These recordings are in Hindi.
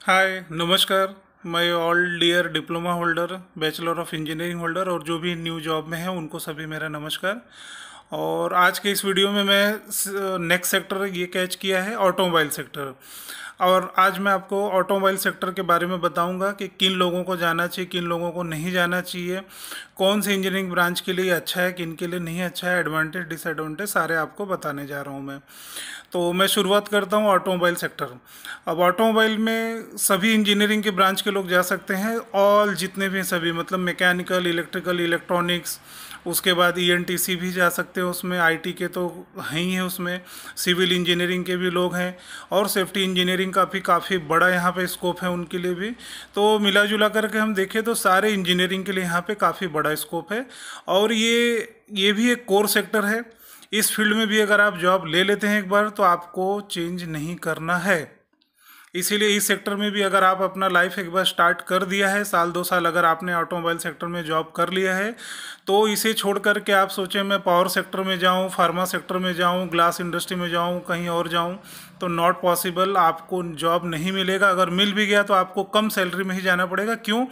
हाय नमस्कार। मैं all dear diploma holder, bachelor of engineering holder और जो भी न्यू जॉब में है उनको सभी मेरा नमस्कार। और आज के इस वीडियो में मैं नेक्स्ट सेक्टर ये कैच किया है ऑटोमोबाइल सेक्टर। और आज मैं आपको ऑटोमोबाइल सेक्टर के बारे में बताऊंगा कि किन लोगों को जाना चाहिए, किन लोगों को नहीं जाना चाहिए, कौन से इंजीनियरिंग ब्रांच के लिए अच्छा है, किन के लिए नहीं अच्छा है, एडवांटेज डिसएडवांटेज सारे आपको बताने जा रहा हूँ मैं। तो मैं शुरुआत करता हूँ ऑटोमोबाइल सेक्टर। अब ऑटोमोबाइल में सभी इंजीनियरिंग के ब्रांच के लोग जा सकते हैं, ऑल जितने भी सभी, मतलब मैकेनिकल, इलेक्ट्रिकल, इलेक्ट्रॉनिक्स, उसके बाद ईएनटीसी भी जा सकते हैं उसमें, आईटी के तो हैं ही हैं उसमें, सिविल इंजीनियरिंग के भी लोग हैं और सेफ्टी इंजीनियरिंग का भी काफ़ी बड़ा यहाँ पे स्कोप है उनके लिए भी। तो मिला जुला करके हम देखें तो सारे इंजीनियरिंग के लिए यहाँ पे काफ़ी बड़ा स्कोप है। और ये भी एक कोर सेक्टर है। इस फील्ड में भी अगर आप जॉब ले लेते हैं एक बार तो आपको चेंज नहीं करना है। इसीलिए इस सेक्टर में भी अगर आप अपना लाइफ एक बार स्टार्ट कर दिया है, साल 2 साल अगर आपने ऑटोमोबाइल सेक्टर में जॉब कर लिया है, तो इसे छोड़ कर के आप सोचें मैं पावर सेक्टर में जाऊं, फार्मा सेक्टर में जाऊं, ग्लास इंडस्ट्री में जाऊं, कहीं और जाऊं, तो नॉट पॉसिबल। आपको जॉब नहीं मिलेगा। अगर मिल भी गया तो आपको कम सैलरी में ही जाना पड़ेगा। क्यों?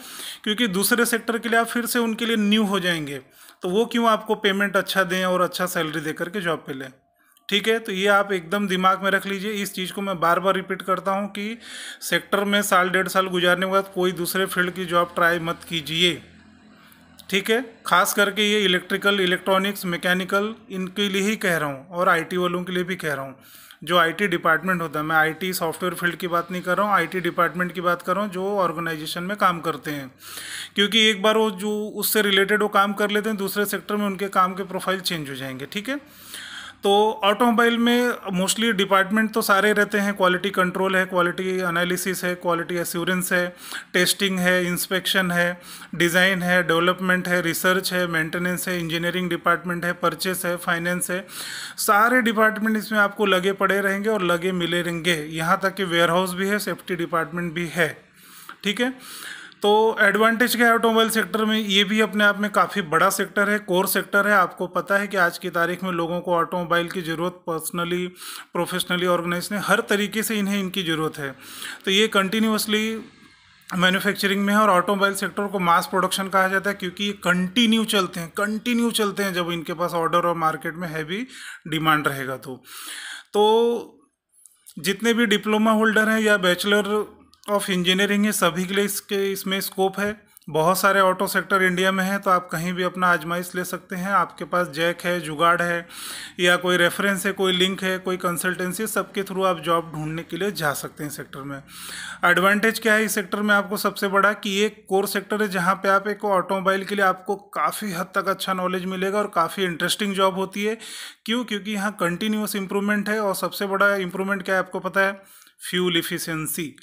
क्योंकि दूसरे सेक्टर के लिए आप फिर से उनके लिए न्यू हो जाएंगे, तो वो क्यों आपको पेमेंट अच्छा दें और अच्छा सैलरी दे करके जॉब पे लें। ठीक है, तो ये आप एकदम दिमाग में रख लीजिए। इस चीज़ को मैं बार बार रिपीट करता हूँ कि सेक्टर में साल 1.5 साल गुजारने के बाद कोई दूसरे फील्ड की जॉब ट्राई मत कीजिए। ठीक है, खास करके ये इलेक्ट्रिकल, इलेक्ट्रॉनिक्स, मैकेनिकल, इनके लिए ही कह रहा हूँ और आईटी वालों के लिए भी कह रहा हूँ। जो आईटी डिपार्टमेंट होता है, मैं आईटी सॉफ्टवेयर फील्ड की बात नहीं कर रहा हूँ, आईटी डिपार्टमेंट की बात कर रहा हूँ, जो ऑर्गेनाइजेशन में काम करते हैं। क्योंकि एक बार वो जो उससे रिलेटेड वो काम कर लेते हैं, दूसरे सेक्टर में उनके काम के प्रोफाइल चेंज हो जाएंगे। ठीक है, तो ऑटोमोबाइल में मोस्टली डिपार्टमेंट तो सारे रहते हैं। क्वालिटी कंट्रोल है, क्वालिटी एनालिसिस है, क्वालिटी एश्योरेंस है, टेस्टिंग है, इंस्पेक्शन है, डिज़ाइन है, डेवलपमेंट है, रिसर्च है, मेंटेनेंस है, इंजीनियरिंग डिपार्टमेंट है, परचेस है, फाइनेंस है। सारे डिपार्टमेंट इसमें आपको लगे पड़े रहेंगे और लगे मिले रहेंगे। यहाँ तक कि वेयर हाउस भी है, सेफ्टी डिपार्टमेंट भी है। ठीक है, तो एडवांटेज क्या है ऑटोमोबाइल सेक्टर में? ये भी अपने आप में काफ़ी बड़ा सेक्टर है, कोर सेक्टर है। आपको पता है कि आज की तारीख में लोगों को ऑटोमोबाइल की ज़रूरत, पर्सनली, प्रोफेशनली, ऑर्गेनाइजेशन, हर तरीके से इनकी ज़रूरत है। तो ये कंटिन्यूसली मैन्युफैक्चरिंग में है और ऑटोमोबाइल सेक्टर को मास प्रोडक्शन कहा जाता है क्योंकि ये कंटिन्यू चलते हैं जब इनके पास ऑर्डर और मार्केट में हैवी डिमांड रहेगा। तो जितने भी डिप्लोमा होल्डर हैं या बैचलर ऑफ इंजीनियरिंग है, सभी के लिए इसमें स्कोप है। बहुत सारे ऑटो सेक्टर इंडिया में है, तो आप कहीं भी अपना आजमाइश ले सकते हैं। आपके पास जैक है, जुगाड़ है, या कोई रेफरेंस है, कोई लिंक है, कोई कंसल्टेंसी, सबके थ्रू आप जॉब ढूंढने के लिए जा सकते हैं सेक्टर में। एडवांटेज क्या है इस सेक्टर में आपको? सबसे बड़ा कि ये कोर सेक्टर है जहाँ पे आप एक ऑटोमोबाइल के लिए आपको काफ़ी हद तक अच्छा नॉलेज मिलेगा और काफ़ी इंटरेस्टिंग जॉब होती है। क्यों? क्योंकि यहाँ कंटिन्यूस इंप्रूवमेंट है। और सबसे बड़ा इंप्रूवमेंट क्या है आपको पता है? Fuel efficiency.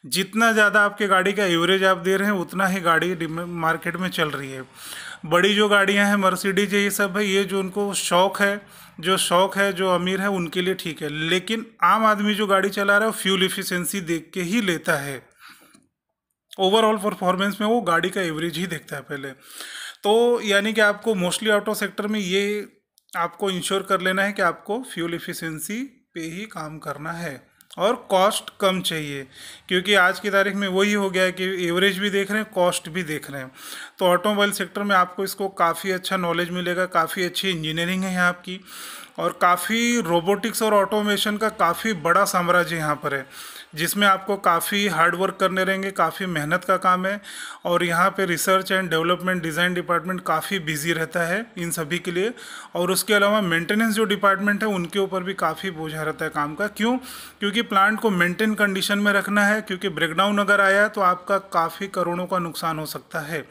जितना ज़्यादा आपके गाड़ी का एवरेज आप दे रहे हैं उतना ही गाड़ी मार्केट में चल रही है। बड़ी जो गाड़ियां हैं, मर्सिडीज है, ये सब है, ये जो उनको शौक है, जो अमीर है उनके लिए ठीक है। लेकिन आम आदमी जो गाड़ी चला रहा है वो फ्यूल इफिशियंसी देख के ही लेता है। ओवरऑल परफॉर्मेंस में वो गाड़ी का एवरेज ही देखता है पहले। तो यानी कि आपको मोस्टली ऑटो सेक्टर में ये आपको इंश्योर कर लेना है कि आपको फ्यूल इफिशियंसी पे ही काम करना है और कॉस्ट कम चाहिए। क्योंकि आज की तारीख में वही हो गया है कि एवरेज भी देख रहे हैं, कॉस्ट भी देख रहे हैं। तो ऑटोमोबाइल सेक्टर में आपको इसको काफ़ी अच्छा नॉलेज मिलेगा, काफ़ी अच्छी इंजीनियरिंग है यहाँ आपकी, और काफ़ी रोबोटिक्स और ऑटोमेशन का काफ़ी बड़ा साम्राज्य यहाँ पर है, जिसमें आपको काफ़ी हार्ड वर्क करने रहेंगे, काफ़ी मेहनत का काम है। और यहाँ पे research and development, design department काफ़ी बिजी रहता है इन सभी के लिए। और उसके अलावा मेंटेनेंस जो डिपार्टमेंट है उनके ऊपर भी काफ़ी बोझा रहता है काम का। क्यों? क्योंकि प्लांट को मेंटेन कंडीशन में रखना है, क्योंकि ब्रेकडाउन अगर आया तो आपका काफ़ी करोड़ों का नुकसान हो सकता है।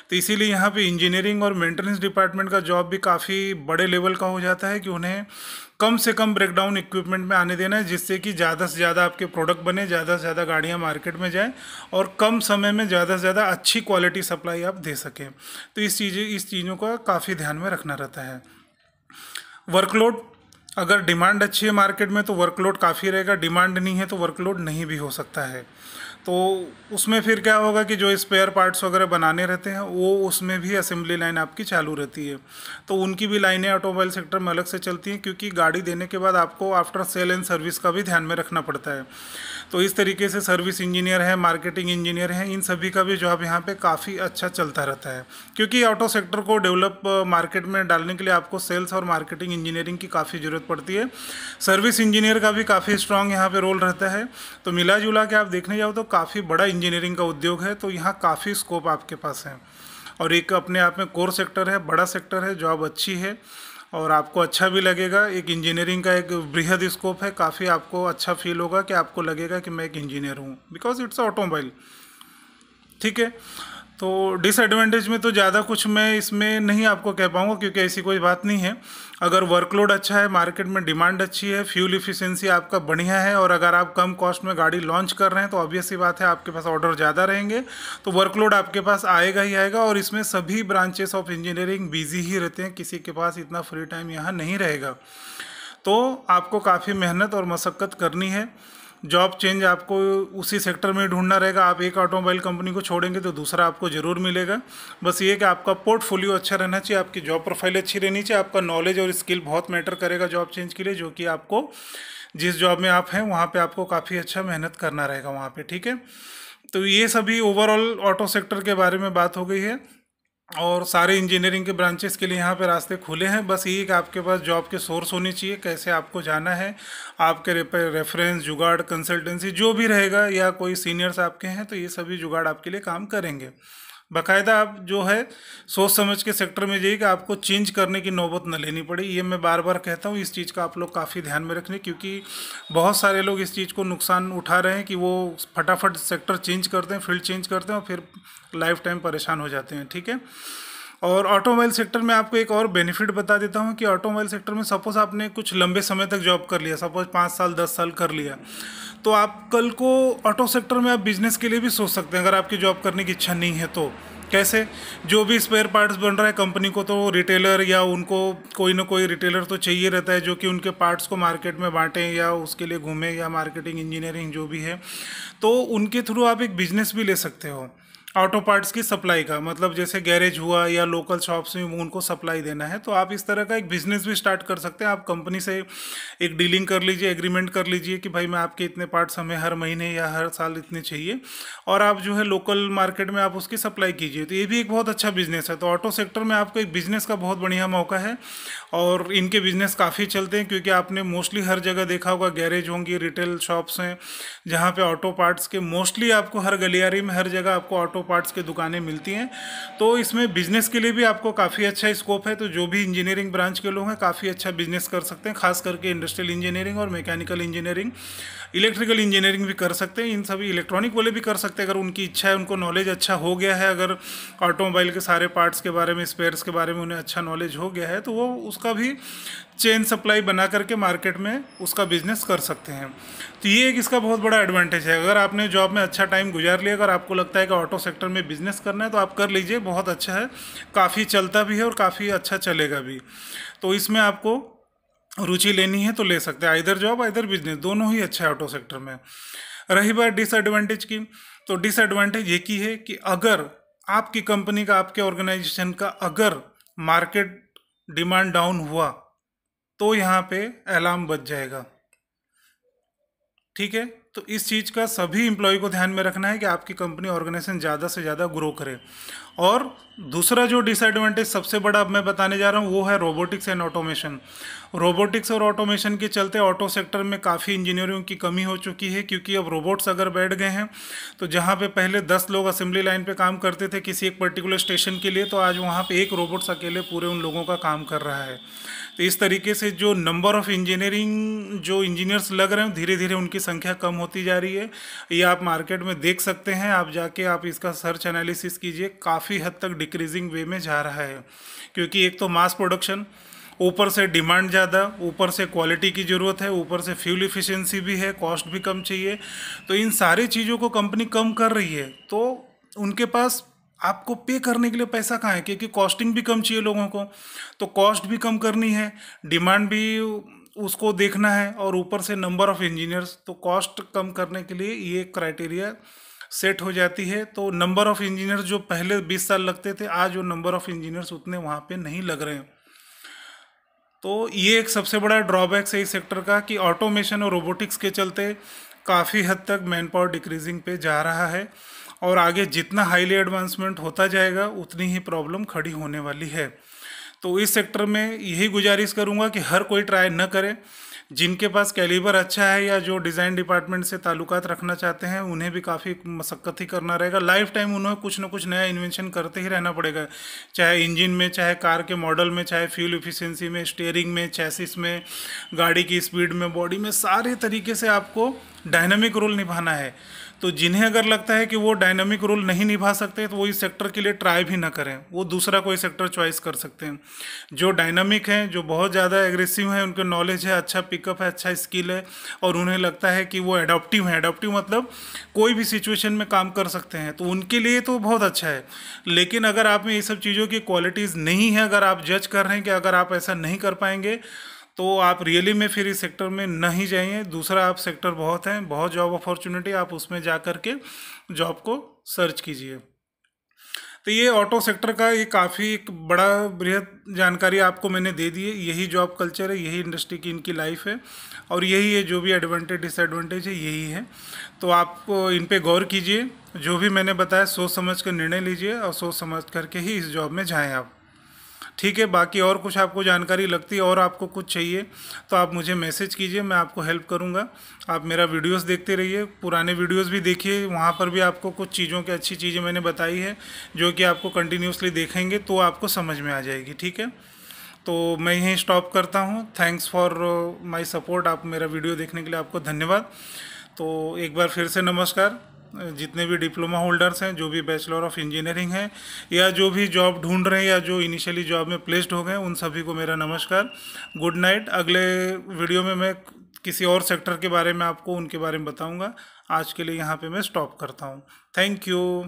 तो इसीलिए यहाँ पे इंजीनियरिंग और मेंटेनेंस डिपार्टमेंट का जॉब भी काफ़ी बड़े लेवल का हो जाता है कि उन्हें कम से कम ब्रेकडाउन इक्विपमेंट में आने देना है, जिससे कि ज़्यादा से ज़्यादा आपके प्रोडक्ट बने, ज़्यादा से ज़्यादा गाड़ियाँ मार्केट में जाएँ और कम समय में ज़्यादा से ज़्यादा अच्छी क्वालिटी सप्लाई आप दे सकें। तो इस चीज़ों का काफ़ी ध्यान में रखना रहता है। वर्कलोड अगर डिमांड अच्छी है मार्केट में तो वर्कलोड काफ़ी रहेगा, डिमांड नहीं है तो वर्कलोड नहीं भी हो सकता है। तो उसमें फिर क्या होगा कि जो स्पेयर पार्ट्स वगैरह बनाने रहते हैं वो उसमें भी असेंबली लाइन आपकी चालू रहती है। तो उनकी भी लाइनें ऑटोमोबाइल सेक्टर में अलग से चलती हैं, क्योंकि गाड़ी देने के बाद आपको आफ्टर सेल एंड सर्विस का भी ध्यान में रखना पड़ता है। तो इस तरीके से सर्विस इंजीनियर है, मार्केटिंग इंजीनियर हैं, इन सभी का भी जॉब यहाँ पे काफ़ी अच्छा चलता रहता है, क्योंकि ऑटो सेक्टर को डेवलप मार्केट में डालने के लिए आपको सेल्स और मार्केटिंग इंजीनियरिंग की काफ़ी ज़रूरत पड़ती है। सर्विस इंजीनियर का भी काफ़ी स्ट्रांग यहाँ पे रोल रहता है। तो मिला जुला के आप देखने जाओ तो काफ़ी बड़ा इंजीनियरिंग का उद्योग है, तो यहाँ काफ़ी स्कोप आपके पास है और एक अपने आप में कोर सेक्टर है, बड़ा सेक्टर है, जॉब अच्छी है और आपको अच्छा भी लगेगा। एक इंजीनियरिंग का एक बृहद स्कोप है, काफ़ी आपको अच्छा फील होगा कि आपको लगेगा कि मैं एक इंजीनियर हूँ, बिकॉज इट्स ऑटोमोबाइल। ठीक है, तो डिसएडवांटेज में तो ज़्यादा कुछ मैं इसमें नहीं आपको कह पाऊँगा, क्योंकि ऐसी कोई बात नहीं है। अगर वर्कलोड अच्छा है, मार्केट में डिमांड अच्छी है, फ्यूल इफिशिएंसी आपका बढ़िया है और अगर आप कम कॉस्ट में गाड़ी लॉन्च कर रहे हैं तो ऑब्वियस सी बात है आपके पास ऑर्डर ज़्यादा रहेंगे, तो वर्कलोड आपके पास आएगा ही आएगा। और इसमें सभी ब्रांचेस ऑफ इंजीनियरिंग बिजी ही रहते हैं, किसी के पास इतना फ्री टाइम यहाँ नहीं रहेगा। तो आपको काफ़ी मेहनत और मशक्क़त करनी है। जॉब चेंज आपको उसी सेक्टर में ढूंढना रहेगा। आप एक ऑटोमोबाइल कंपनी को छोड़ेंगे तो दूसरा आपको ज़रूर मिलेगा। बस ये कि आपका पोर्टफोलियो अच्छा रहना चाहिए, आपकी जॉब प्रोफाइल अच्छी रहनी चाहिए, आपका नॉलेज और स्किल बहुत मैटर करेगा जॉब चेंज के लिए, जो कि आपको जिस जॉब में आप हैं वहाँ पे आपको काफ़ी अच्छा मेहनत करना रहेगा वहाँ पे। ठीक है, तो ये सभी ओवरऑल ऑटो सेक्टर के बारे में बात हो गई है और सारे इंजीनियरिंग के ब्रांचेस के लिए यहाँ पे रास्ते खुले हैं। बस ये कि आपके पास जॉब के सोर्स होने चाहिए, कैसे आपको जाना है, आपके रेफरेंस, जुगाड़, कंसल्टेंसी जो भी रहेगा या कोई सीनियर्स आपके हैं तो ये सभी जुगाड़ आपके लिए काम करेंगे। बाकायदा आप जो है सोच समझ के सेक्टर में जाइए कि आपको चेंज करने की नौबत न लेनी पड़े। ये मैं बार बार कहता हूँ, इस चीज़ का आप लोग काफ़ी ध्यान में रखें, क्योंकि बहुत सारे लोग इस चीज़ को नुकसान उठा रहे हैं कि वो फटाफट सेक्टर चेंज करते हैं, फील्ड चेंज करते हैं और फिर लाइफ टाइम परेशान हो जाते हैं। ठीक है, और ऑटोमोबाइल सेक्टर में आपको एक और बेनिफिट बता देता हूँ कि ऑटोमोबाइल सेक्टर में सपोज़ आपने कुछ लंबे समय तक जॉब कर लिया, सपोज़ 5 साल 10 साल कर लिया, तो आप कल को ऑटो सेक्टर में आप बिजनेस के लिए भी सोच सकते हैं अगर आपकी जॉब करने की इच्छा नहीं है तो। कैसे? जो भी स्पेयर पार्ट्स बन रहा है कंपनी को, तो रिटेलर या उनको कोई ना कोई रिटेलर तो चाहिए रहता है जो कि उनके पार्ट्स को मार्केट में बांटें या उसके लिए घूमें, या मार्केटिंग इंजीनियरिंग जो भी है, तो उनके थ्रू आप एक बिजनेस भी ले सकते हो ऑटो पार्ट्स की सप्लाई का। मतलब जैसे गैरेज हुआ या लोकल शॉप्स में उनको सप्लाई देना है, तो आप इस तरह का एक बिजनेस भी स्टार्ट कर सकते हैं। आप कंपनी से एक डीलिंग कर लीजिए, एग्रीमेंट कर लीजिए कि भाई मैं आपके इतने पार्ट्स हमें हर महीने या हर साल इतने चाहिए, और आप जो है लोकल मार्केट में आप उसकी सप्लाई कीजिए। तो ये भी एक बहुत अच्छा बिजनेस है। तो ऑटो सेक्टर में आपको एक बिजनेस का बहुत बढ़िया मौका है और इनके बिजनेस काफ़ी चलते हैं, क्योंकि आपने मोस्टली हर जगह देखा होगा गैरेज होंगी, रिटेल शॉप्स हैं जहाँ पे ऑटो पार्ट्स के मोस्टली आपको हर गलियारी में हर जगह आपको ऑटो पार्ट्स की दुकानें मिलती हैं। तो इसमें बिजनेस के लिए भी आपको काफ़ी अच्छा स्कोप है। तो जो भी इंजीनियरिंग ब्रांच के लोग हैं काफ़ी अच्छा बिजनेस कर सकते हैं, खास करके इंडस्ट्रियल इंजीनियरिंग और मैकेनिकल इंजीनियरिंग, इलेक्ट्रिकल इंजीनियरिंग भी कर सकते हैं। इन सभी इलेक्ट्रॉनिक वाले भी कर सकते हैं अगर उनकी इच्छा है, उनको नॉलेज अच्छा हो गया है, अगर ऑटोमोबाइल के सारे पार्ट्स के बारे में, स्पेयर्स के बारे में उन्हें अच्छा नॉलेज हो गया है, तो वो उसका भी चेन सप्लाई बना करके मार्केट में उसका बिजनेस कर सकते हैं। तो ये एक इसका बहुत बड़ा एडवांटेज है। अगर आपने जॉब में अच्छा टाइम गुजार लिया, अगर आपको लगता है कि ऑटो सेक्टर में बिजनेस करना है तो आप कर लीजिए, बहुत अच्छा है, काफ़ी चलता भी है और काफ़ी अच्छा चलेगा भी। तो इसमें आपको रुचि लेनी है तो ले सकते हैं, आइदर जॉब आइदर बिजनेस, दोनों ही अच्छा है ऑटो सेक्टर में। रही बात डिसएडवांटेज की, तो डिसएडवांटेज ये की है कि अगर आपकी कंपनी का, आपके ऑर्गेनाइजेशन का अगर मार्केट डिमांड डाउन हुआ तो यहाँ पे अलार्म बज जाएगा। ठीक है, तो इस चीज़ का सभी एम्प्लॉय को ध्यान में रखना है कि आपकी कंपनी ऑर्गेनाइजेशन ज़्यादा से ज़्यादा ग्रो करे। और दूसरा जो डिसएडवांटेज सबसे बड़ा अब मैं बताने जा रहा हूँ वो है रोबोटिक्स एंड ऑटोमेशन। रोबोटिक्स और ऑटोमेशन के चलते ऑटो सेक्टर में काफ़ी इंजीनियरों की कमी हो चुकी है, क्योंकि अब रोबोट्स अगर बैठ गए हैं तो जहाँ पे पहले 10 लोग असेंबली लाइन पे काम करते थे किसी एक पर्टिकुलर स्टेशन के लिए, तो आज वहाँ पे एक रोबोट्स अकेले पूरे उन लोगों का काम कर रहा है। तो इस तरीके से जो नंबर ऑफ़ इंजीनियरिंग जो इंजीनियर्स लग रहे हैं धीरे धीरे उनकी संख्या कम होती जा रही है। ये आप मार्केट में देख सकते हैं, आप जाके आप इसका सर्च एनालिसिस कीजिए, काफ़ी हद तक डिक्रीजिंग वे में जा रहा है। क्योंकि एक तो मास प्रोडक्शन, ऊपर से डिमांड ज़्यादा, ऊपर से क्वालिटी की ज़रूरत है, ऊपर से फ्यूल इफिशिएंसी भी है, कॉस्ट भी कम चाहिए। तो इन सारी चीज़ों को कंपनी कम कर रही है, तो उनके पास आपको पे करने के लिए पैसा कहाँ है, क्योंकि कॉस्टिंग भी कम चाहिए लोगों को, तो कॉस्ट भी कम करनी है, डिमांड भी उसको देखना है और ऊपर से नंबर ऑफ़ इंजीनियर्स, तो कॉस्ट कम करने के लिए ये क्राइटेरिया सेट हो जाती है। तो नंबर ऑफ़ इंजीनियर्स जो पहले 20 साल लगते थे, आज वो नंबर ऑफ़ इंजीनियर्स उतने वहाँ पे नहीं लग रहे हैं। तो ये एक सबसे बड़ा ड्रॉबैक है इस सेक्टर का कि ऑटोमेशन और रोबोटिक्स के चलते काफ़ी हद तक मैन पावर डिक्रीजिंग पे जा रहा है, और आगे जितना हाईली एडवांसमेंट होता जाएगा उतनी ही प्रॉब्लम खड़ी होने वाली है। तो इस सेक्टर में यही गुजारिश करूंगा कि हर कोई ट्राई न करे। जिनके पास कैलिबर अच्छा है या जो डिज़ाइन डिपार्टमेंट से ताल्लुकात रखना चाहते हैं, उन्हें भी काफ़ी मशक्क़त ही करना रहेगा। लाइफ टाइम उन्हें कुछ ना कुछ नया इन्वेंशन करते ही रहना पड़ेगा, चाहे इंजन में, चाहे कार के मॉडल में, चाहे फ्यूल एफिशिएंसी में, स्टीयरिंग में, चैसिस में, गाड़ी की स्पीड में, बॉडी में, सारे तरीके से आपको डायनामिक रोल निभाना है। तो जिन्हें अगर लगता है कि वो डायनामिक रोल नहीं निभा सकते, तो वो इस सेक्टर के लिए ट्राई भी ना करें, वो दूसरा कोई सेक्टर चॉइस कर सकते हैं। जो डायनामिक हैं, जो बहुत ज़्यादा एग्रेसिव हैं, उनके नॉलेज है, अच्छा पिकअप है, अच्छा स्किल है, और उन्हें लगता है कि वो एडॉप्टिव हैं, एडॉप्टिव मतलब कोई भी सिचुएशन में काम कर सकते हैं, तो उनके लिए तो बहुत अच्छा है। लेकिन अगर आप में ये सब चीज़ों की क्वालिटीज़ नहीं है, अगर आप जज कर रहे हैं कि अगर आप ऐसा नहीं कर पाएंगे, तो आप रियली में फिर इस सेक्टर में नहीं जाइए। दूसरा आप सेक्टर बहुत हैं, बहुत जॉब अपॉर्चुनिटी, आप उसमें जा कर के जॉब को सर्च कीजिए। तो ये ऑटो सेक्टर का ये काफ़ी एक बड़ा बृहद जानकारी आपको मैंने दे दी है। यही जॉब कल्चर है, यही इंडस्ट्री की इनकी लाइफ है, और यही है जो भी एडवांटेज डिसएडवांटेज है, यही है। तो आप इन पे गौर कीजिए, जो भी मैंने बताया सोच समझ कर निर्णय लीजिए, और सोच समझ करके ही इस जॉब में जाएँ आप। ठीक है, बाकी और कुछ आपको जानकारी लगती है और आपको कुछ चाहिए तो आप मुझे मैसेज कीजिए, मैं आपको हेल्प करूंगा। आप मेरा वीडियोस देखते रहिए, पुराने वीडियोस भी देखिए, वहाँ पर भी आपको कुछ चीज़ों की अच्छी चीज़ें मैंने बताई है जो कि आपको कंटिन्यूसली देखेंगे तो आपको समझ में आ जाएगी। ठीक है, तो मैं यहीं स्टॉप करता हूँ। Thanks for my support. आप मेरा वीडियो देखने के लिए आपको धन्यवाद। तो एक बार फिर से नमस्कार। जितने भी डिप्लोमा होल्डर्स हैं, जो भी बैचलर ऑफ इंजीनियरिंग हैं, या जो भी जॉब ढूंढ रहे हैं, या जो इनिशियली जॉब में प्लेस्ड हो गए, उन सभी को मेरा नमस्कार, गुड नाइट। अगले वीडियो में मैं किसी और सेक्टर के बारे में आपको उनके बारे में बताऊंगा। आज के लिए यहाँ पे मैं स्टॉप करता हूँ। Thank you.